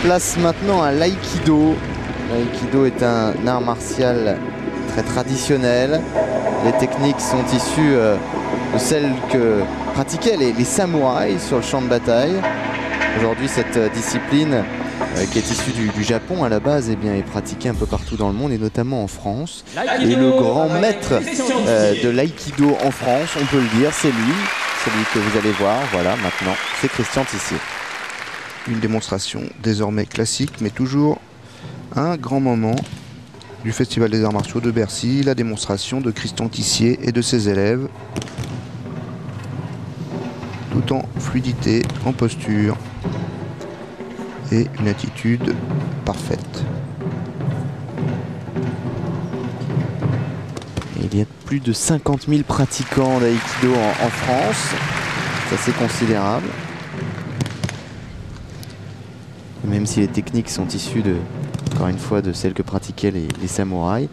Place maintenant à l'aïkido. L'aïkido est un art martial très traditionnel. Les techniques sont issues de celles que pratiquaient les samouraïs sur le champ de bataille. Aujourd'hui, cette discipline qui est issue du Japon à la base, eh bien, est pratiquée un peu partout dans le monde et notamment en France. Et le grand maître de l'aïkido en France, on peut le dire, c'est lui, celui que vous allez voir. Voilà, maintenant, c'est Christian Tissier. Une démonstration désormais classique, mais toujours un grand moment du Festival des Arts Martiaux de Bercy, la démonstration de Christian Tissier et de ses élèves, tout en fluidité, en posture et une attitude parfaite. Il y a plus de 50 000 pratiquants d'aïkido en France, c'est assez considérable. Même si les techniques sont issues encore une fois de celles que pratiquaient les samouraïs,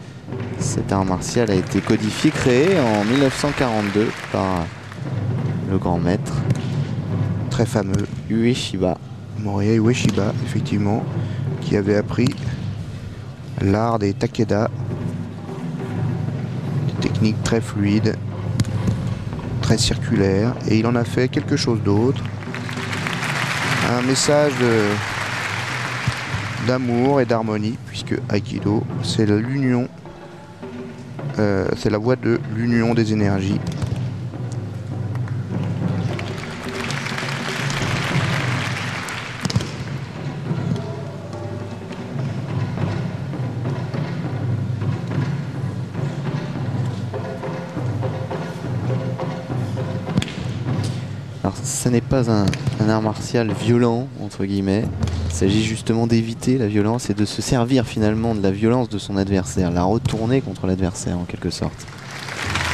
cet art martial a été codifié, créé en 1942 par le grand maître très fameux Ueshiba. Morihei Ueshiba, effectivement, qui avait appris l'art des takeda, des techniques très fluides, très circulaires, et il en a fait quelque chose d'autre, un message d'amour et d'harmonie, puisque Aikido, c'est l'union, c'est la voie de l'union des énergies. Alors, ce n'est pas un art martial violent, entre guillemets. Il s'agit justement d'éviter la violence et de se servir finalement de la violence de son adversaire, la retourner contre l'adversaire en quelque sorte.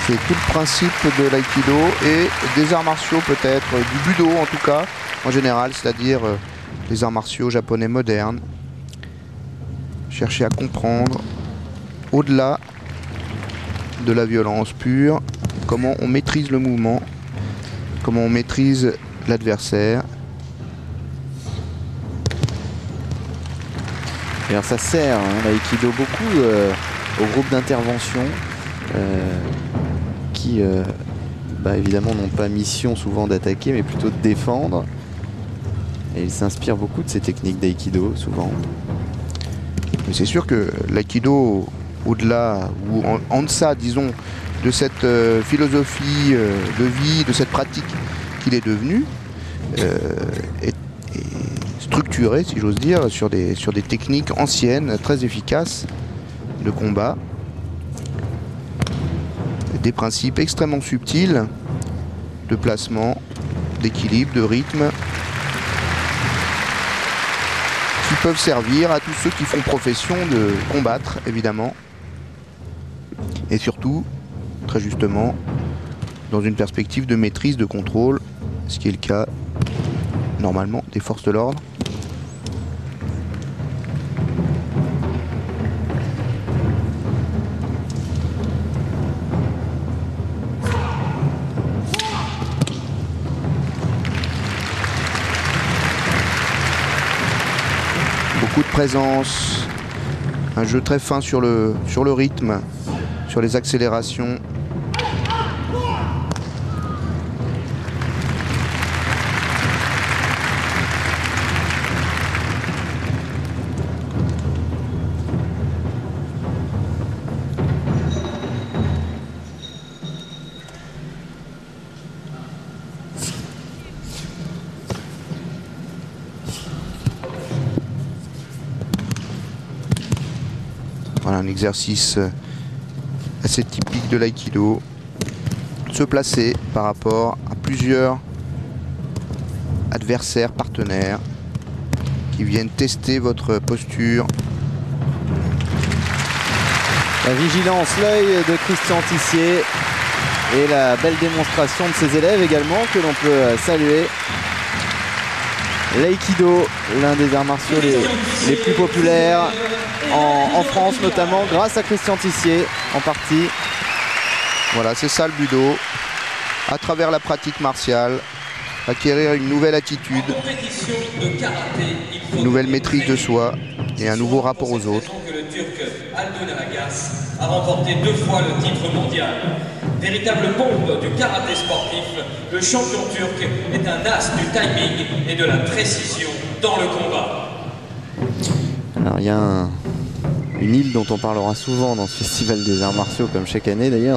C'est tout le principe de l'aïkido et des arts martiaux peut-être, du budo en tout cas, en général, c'est-à-dire les arts martiaux japonais modernes. Chercher à comprendre, au-delà de la violence pure, comment on maîtrise le mouvement, comment on maîtrise l'adversaire. Alors ça sert, l'aïkido, beaucoup aux groupes d'intervention qui évidemment n'ont pas mission souvent d'attaquer mais plutôt de défendre. Et ils s'inspirent beaucoup de ces techniques d'aïkido souvent. Mais c'est sûr que l'aïkido, au-delà ou en deçà, disons, de cette philosophie de vie, de cette pratique qu'il est devenu, est structuré, si j'ose dire, sur des techniques anciennes, très efficaces de combat, des principes extrêmement subtils de placement, d'équilibre, de rythme, qui peuvent servir à tous ceux qui font profession de combattre, évidemment, et surtout, très justement, dans une perspective de maîtrise, de contrôle, ce qui est le cas, normalement, des forces de l'ordre. Beaucoup de présence, un jeu très fin sur le rythme, sur les accélérations. Voilà un exercice assez typique de l'aïkido. Se placer par rapport à plusieurs adversaires, partenaires qui viennent tester votre posture. La vigilance, l'œil de Christian Tissier et la belle démonstration de ses élèves également que l'on peut saluer. L'aïkido, l'un des arts martiaux les plus populaires en France, notamment grâce à Christian Tissier en partie. Voilà, c'est ça le budo, à travers la pratique martiale, acquérir une nouvelle attitude, une nouvelle maîtrise de soi et un nouveau rapport aux autres. Le Turc Aldo Naragas a remporté 2 fois le titre mondial. Véritable bombe du karaté sportif, le champion turc est un as du timing et de la précision dans le combat. Alors il y a une île dont on parlera souvent dans ce festival des arts martiaux, comme chaque année d'ailleurs.